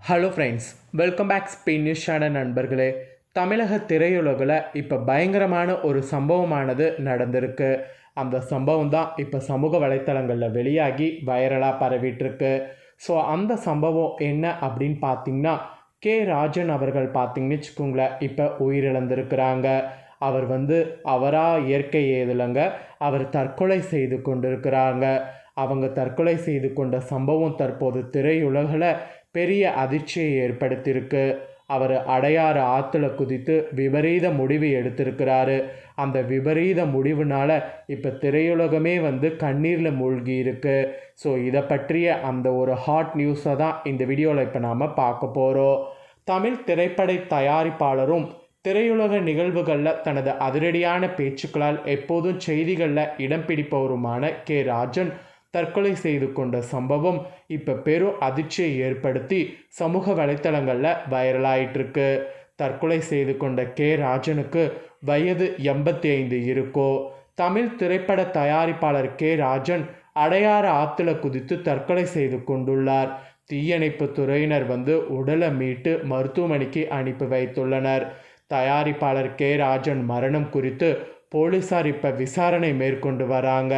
Hello friends, welcome back Spain news channel நண்பர்களே. தமிழக திரையுலகில் இப்போ பயங்கரமான ஒரு சம்பவமானது நடந்திருக்கு. அந்த சம்பவம் தான் இப்போ சமூக வலைத்தளங்களில் வெளியாகி வைரலாக பரவிட்டுருக்கு. ஸோ அந்த சம்பவம் என்ன அப்படின்னு பார்த்தீங்கன்னா, ராஜன் அவர்கள் பார்த்தீங்கன்னு வச்சுக்கோங்களேன், இப்போ உயிரிழந்திருக்கிறாங்க. அவர் அவராக இயற்கை ஏதுலங்க, அவர் தற்கொலை செய்து கொண்டிருக்கிறாங்க. அவங்க தற்கொலை செய்து கொண்ட சம்பவம் தற்போது திரையுலகில் பெரிய அதிர்ச்சியை ஏற்படுத்தியிருக்கு. அவர் அடையாறு ஆற்றுல குதித்து விபரீத முடிவு எடுத்திருக்கிறாரு. அந்த விபரீத முடிவுனால இப்போ திரையுலகமே கண்ணீரில் மூழ்கி இருக்கு. ஸோ இதை பற்றிய அந்த ஒரு ஹாட் நியூஸை தான் இந்த வீடியோவில் இப்போ நாம் பார்க்க போகிறோம். தமிழ் திரைப்பட தயாரிப்பாளரும் திரையுலக நிகழ்வுகளில் தனது அதிரடியான பேச்சுக்களால் எப்போதும் செய்திகளில் இடம் பிடிப்பவருமான ராஜன் தற்கொலை செய்து கொண்ட சம்பவம் இப்போ பெரும் அதிர்ச்சியை ஏற்படுத்தி சமூக வலைத்தளங்களில் வைரலாயிட்டிருக்கு. தற்கொலை செய்து கொண்ட ராஜனுக்கு வயது 85 இருக்கோ. தமிழ் திரைப்பட தயாரிப்பாளர் ராஜன் அடையாறு ஆற்றுல குதித்து தற்கொலை செய்து கொண்டுள்ளார். தீயணைப்பு துறையினர் உடலை மீட்டு மருத்துவமனைக்கு அனுப்பி வைத்துள்ளனர். தயாரிப்பாளர் ராஜன் மரணம் குறித்து போலீசார் இப்போ விசாரணை மேற்கொண்டு வராங்க.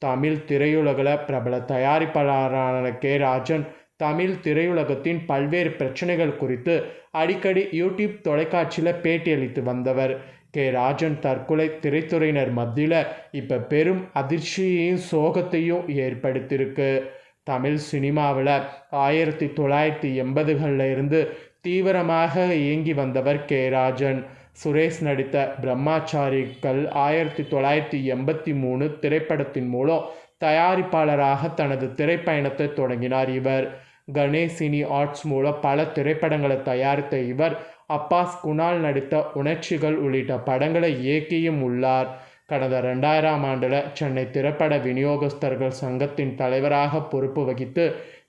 தமிழ் திரையுலகில் பிரபல தயாரிப்பாளரான ராஜன் தமிழ் திரையுலகத்தின் பல்வேறு பிரச்சனைகள் குறித்து அடிக்கடி யூடியூப் தொலைக்காட்சியில் பேட்டியளித்து வந்தவர். ராஜன் தற்கொலை திரைத்துறையினர் மத்தியில் இப்போ பெரும் அதிர்ச்சியையும் சோகத்தையும் ஏற்படுத்தியிருக்கு. தமிழ் சினிமாவில் 1980களில் இருந்து தீவிரமாக இயங்கி வந்தவர் ராஜன். சுரேஷ் நடித்த பிரம்மாச்சாரிகள் 1983 திரைப்படத்தின் மூலம் தயாரிப்பாளராக தனது திரைப்பயணத்தை தொடங்கினார். இவர் கணேசினி ஆர்ட்ஸ் மூலம் பல திரைப்படங்களை தயாரித்த இவர் அப்பாஸ் குணால் நடித்த உணர்ச்சிகள் உள்ளிட்ட படங்களை இயக்கியும் உள்ளார். கடந்த 2000ஆம் ஆண்டில் சென்னை திரைப்பட விநியோகஸ்தர்கள் சங்கத்தின் தலைவராக பொறுப்பு வகித்து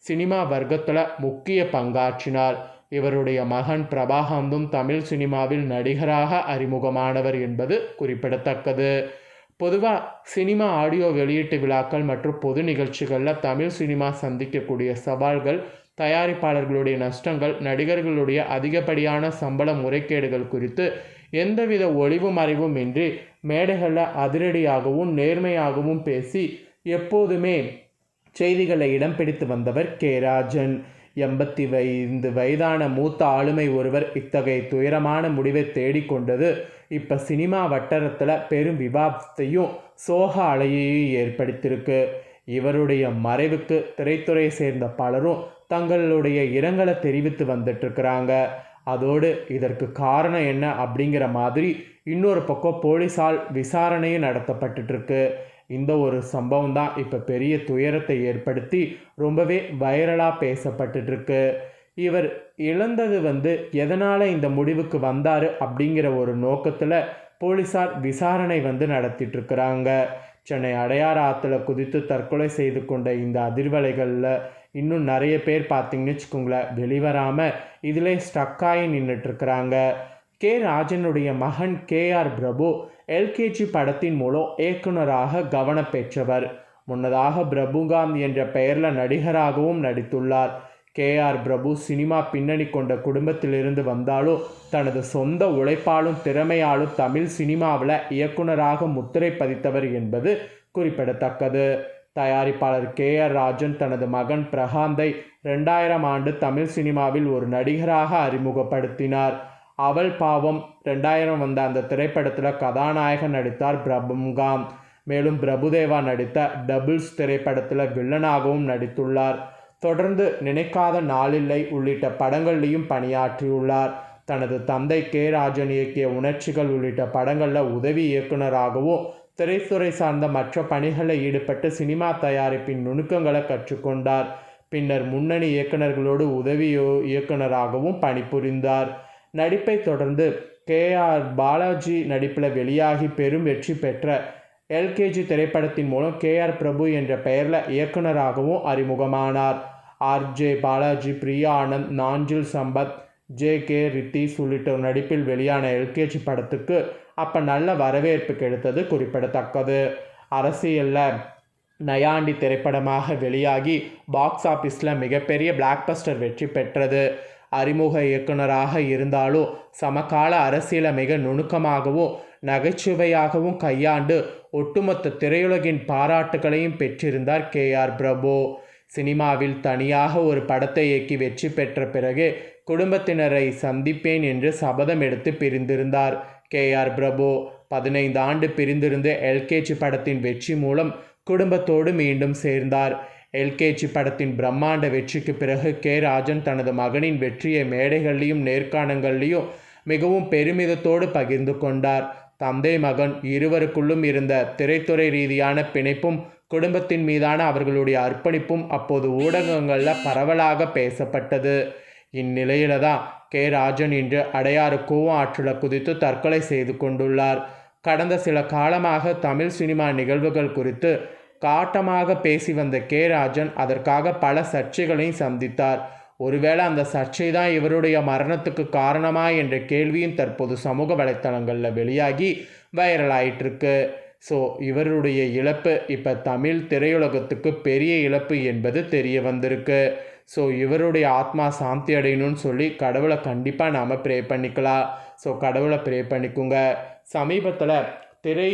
சினிமா வர்க்கத்தில் முக்கிய பங்காற்றினார். இவருடைய மகன் பிரபாகந்தும் தமிழ் சினிமாவில் நடிகராக அறிமுகமானவர் என்பது குறிப்பிடத்தக்கது. பொதுவாக சினிமா ஆடியோ வெளியீட்டு விழாக்கள் மற்றும் பொது நிகழ்ச்சிகளில் தமிழ் சினிமா சந்திக்கக்கூடிய சவால்கள், தயாரிப்பாளர்களுடைய நஷ்டங்கள், நடிகர்களுடைய அதிகப்படியான சம்பள முறைகேடுகள் குறித்து எந்தவித ஒளிவு மறைவும் இன்றி மேடைகளில் அதிரடியாகவும் நேர்மையாகவும் பேசி எப்போதுமே செய்திகளை இடம் பிடித்து வந்தவர் ராஜன். 85 வயதான மூத்த ஆளுமை ஒருவர் இத்தகைய துயரமான முடிவை தேடிக்கொண்டது இப்போ சினிமா வட்டாரத்தில் பெரும் விவாதத்தையும் சோக அலையையும் ஏற்படுத்தியிருக்கு. இவருடைய மறைவுக்கு திரைத்துறையை சேர்ந்த பலரும் தங்களுடைய இரங்கலை தெரிவித்து வந்துட்டுருக்கிறாங்க. அதோடு இதற்கு காரணம் என்ன அப்படிங்கிற மாதிரி இன்னொரு பக்கம் போலீஸால் விசாரணையும் நடத்தப்பட்டுருக்கு. இந்த ஒரு சம்பவம் தான் இப்போ பெரிய துயரத்தை ஏற்படுத்தி ரொம்பவே வைரலாக பேசப்பட்டுருக்கு. இவர் இழந்தது எதனால் இந்த முடிவுக்கு வந்தார் அப்படிங்கிற ஒரு நோக்கத்தில் போலீஸார் விசாரணை நடத்திட்டுருக்கிறாங்க. சென்னை அடையாறு ஆற்றுல குதித்து தற்கொலை செய்து கொண்ட இந்த அதிர்வலைகளில் இன்னும் நிறைய பேர் பார்த்திங்கன்னு வச்சுக்கோங்களேன், வெளிவராமல் இதிலே ஸ்டக்காகி நின்றுட்டுருக்கிறாங்க. ராஜனுடைய மகன் பிரபு எல்கேஜி படத்தின் மூலம் இயக்குனராக கவனம் பெற்றவர். முன்னதாக பிரபுகாந்த் என்ற பெயரில் நடிகராகவும் நடித்துள்ளார். பிரபு சினிமா பின்னணி கொண்ட குடும்பத்திலிருந்து வந்தாலும் தனது சொந்த உழைப்பாலும் திறமையாலும் தமிழ் சினிமாவில் இயக்குனராக முத்திரை பதித்தவர் என்பது குறிப்பிடத்தக்கது. தயாரிப்பாளர் ராஜன் தனது மகன் பிரகாந்தை 2000ஆம் ஆண்டு தமிழ் சினிமாவில் ஒரு நடிகராக அறிமுகப்படுத்தினார். அவள் பாவம் 2000 வந்த அந்த திரைப்படத்தில் கதாநாயகன் நடித்தார் பிரபுகாந்த். மேலும் பிரபுதேவா நடித்த டபுள்ஸ் திரைப்படத்தில் வில்லனாகவும் நடித்துள்ளார். தொடர்ந்து நினைக்காத நாளில்லை உள்ளிட்ட படங்கள்லையும் பணியாற்றியுள்ளார். தனது தந்தை ராஜன் இயக்கிய உணர்ச்சிகள் உள்ளிட்ட படங்களில் உதவி இயக்குனராகவும் திரைத்துறை சார்ந்த மற்ற பணிகளில் ஈடுபட்டு சினிமா தயாரிப்பின் நுணுக்கங்களை கற்றுக்கொண்டார். பின்னர் முன்னணி இயக்குநர்களோடு உதவி இயக்குனராகவும் பணிபுரிந்தார். நடிப்பை தொடர்ந்து பாலாஜி நடிப்பில் வெளியாகி பெரும் வெற்றி பெற்ற எல்கேஜி திரைப்படத்தின் மூலம் பிரபு என்ற பெயரில் இயக்குனராகவும் அறிமுகமானார். ஆர்ஜே பாலாஜி, பிரியா ஆனந்த், நாஞ்சில் சம்பத், ஜே ரித்தீஷ் உள்ளிட்டோர் நடிப்பில் வெளியான எல்கேஜி படத்துக்கு அப்போ நல்ல வரவேற்பு கிடைத்தது குறிப்பிடத்தக்கது. அரசியலில் நயாண்டி திரைப்படமாக வெளியாகி பாக்ஸ் ஆஃபீஸில் மிகப்பெரிய பிளாக்பஸ்டர் வெற்றி பெற்றது. அறிமுக இயக்குனராக இருந்தாலும் சமகால அரசியலை மிக நுணுக்கமாகவும் நகைச்சுவையாகவும் கையாண்டு ஒட்டுமொத்த திரையுலகின் பாராட்டுகளையும் பெற்றிருந்தார் KR பிரபு. சினிமாவில் தனியாக ஒரு படத்தை இயக்கி வெற்றி பெற்ற பிறகு குடும்பத்தினரை சந்திப்பேன் என்று சபதம் எடுத்து பிரிந்திருந்தார் KR பிரபு. 15 ஆண்டு பிரிந்திருந்து LKG படத்தின் வெற்றி மூலம் குடும்பத்தோடு மீண்டும் சேர்ந்தார். LKG படத்தின் பிரம்மாண்ட வெற்றிக்கு பிறகு ராஜன் தனது மகனின் வெற்றியை மேடைகள்லையும் நேர்காணங்கள்லையும் மிகவும் பெருமிதத்தோடு பகிர்ந்து கொண்டார். தந்தை மகன் இருவருக்குள்ளும் இருந்த திரைத்துறை ரீதியான பிணைப்பும் குடும்பத்தின் மீதான அவர்களுடைய அர்ப்பணிப்பும் அப்போது ஊடகங்களில் பரவலாக பேசப்பட்டது. இந்நிலையில தான் ராஜன் இன்று அடையாறு கூவம் ஆற்றில் குதித்து தற்கொலை செய்து கொண்டுள்ளார். கடந்த சில காலமாக தமிழ் சினிமா நிகழ்வுகள் குறித்து காட்டமாக பேசி வந்த ராஜன் அதற்காக பல சர்ச்சைகளையும் சந்தித்தார். ஒருவேளை அந்த சர்ச்சை தான் இவருடைய மரணத்துக்கு காரணமா என்ற கேள்வியும் தற்போது சமூக வலைத்தளங்களில் வெளியாகி வைரல் ஆயிட்டிருக்கு. ஸோ இவருடைய இழப்பு இப்போ தமிழ் திரையுலகத்துக்கு பெரிய இழப்பு என்பது தெரிய வந்திருக்கு. ஸோ இவருடைய ஆத்மா சாந்தி அடையணும்னு சொல்லி கடவுளை கண்டிப்பாக நாம் ப்ரே பண்ணிக்கலாம். ஸோ கடவுளை ப்ரே பண்ணிக்கோங்க. சமீபத்தில் திரை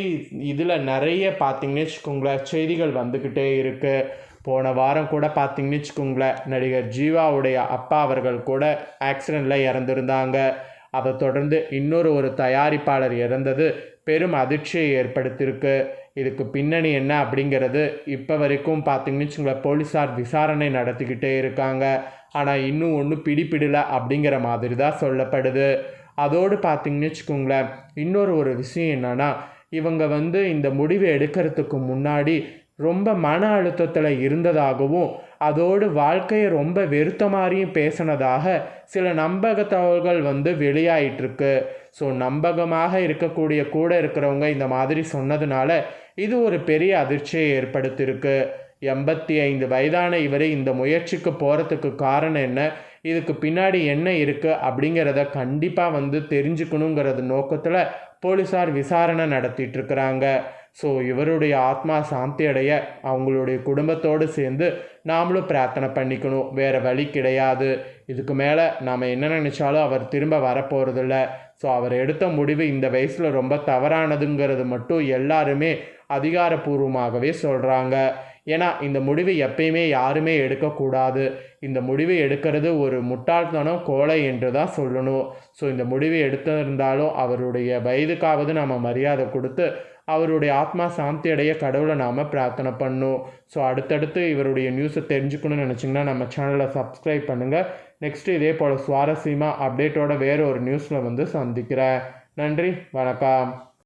இதில் நிறைய பார்த்திங்கன்னு வச்சுக்கோங்களேன் செய்திகள் வந்துக்கிட்டே இருக்குது. போன வாரம் கூட பார்த்திங்கன்னு வச்சுக்கோங்களேன் நடிகர் ஜீவாவுடைய அப்பா அவர்கள் கூட ஆக்சிடெண்ட்டில் இறந்துருந்தாங்க. அதை தொடர்ந்து ஒரு தயாரிப்பாளர் இறந்தது பெரும் அதிர்ச்சியை ஏற்படுத்தியிருக்கு. இதுக்கு பின்னணி என்ன அப்படிங்கிறது இப்போ வரைக்கும் பார்த்திங்கன்னு வச்சுக்கோங்களேன் போலீஸார் விசாரணை நடத்திக்கிட்டே இருக்காங்க. ஆனால் இன்னும் ஒன்றும் பிடிப்பிடலை அப்படிங்கிற மாதிரி தான் சொல்லப்படுது. அதோடு பார்த்திங்கன்னு வச்சுக்கோங்களேன் ஒரு விஷயம் என்னென்னா இவங்க இந்த முடிவை எடுக்கிறதுக்கு முன்னாடி ரொம்ப மன அழுத்தத்தில் இருந்ததாகவும் அதோடு வாழ்க்கையை ரொம்ப வெறுத்த மாதிரியும் பேசினதாக சில நம்பக தகவல்கள் வெளியாயிட்டிருக்கு. ஸோ நம்பகமாக இருக்கக்கூடிய கூட இருக்கிறவங்க இந்த மாதிரி சொன்னதுனால இது ஒரு பெரிய அதிர்ச்சியை ஏற்படுத்தியிருக்கு. 85 வயதான இவரை இந்த முயற்சிக்கு போகிறதுக்கு காரணம் என்ன, இதுக்கு பின்னாடி என்ன இருக்குது அப்படிங்கிறத கண்டிப்பாக தெரிஞ்சுக்கணுங்கிறது நோக்கத்தில் போலீஸார் விசாரணை நடத்திட்டுருக்குறாங்க. ஸோ இவருடைய ஆத்மா சாந்தி அடைய அவங்களுடைய குடும்பத்தோடு சேர்ந்து நாமளும் பிரார்த்தனை பண்ணிக்கணும். வேறு வழி கிடையாது. இதுக்கு மேலே நாம் என்ன நினச்சாலும் அவர் திரும்ப வரப்போகிறதில்ல. ஸோ அவர் எடுத்த முடிவு இந்த வயசில் ரொம்ப தவறானதுங்கிறது மட்டும் எல்லாருமே அதிகாரப்பூர்வமாகவே சொல்கிறாங்க. ஏன்னா இந்த முடிவு எப்பயுமே யாருமே எடுக்கக்கூடாது. இந்த முடிவை எடுக்கிறது ஒரு முட்டாள்தனம், கோலை என்று தான் சொல்லணும். ஸோ இந்த முடிவை எடுத்திருந்தாலும் அவருடைய வயதுக்காவது நம்ம மரியாதை கொடுத்து அவருடைய ஆத்மா சாந்தி அடைய கடவுளை நாம் பிரார்த்தனை பண்ணணும். ஸோ அடுத்தடுத்து இவருடைய நியூஸை தெரிஞ்சுக்கணும்னு நினச்சிங்கன்னா நம்ம சேனலை சப்ஸ்கிரைப் பண்ணுங்கள். நெக்ஸ்ட்டு இதே போல் சுவாரஸ்யமாக அப்டேட்டோட வேறு ஒரு நியூஸில் சந்திக்கிறேன். நன்றி, வணக்கம்.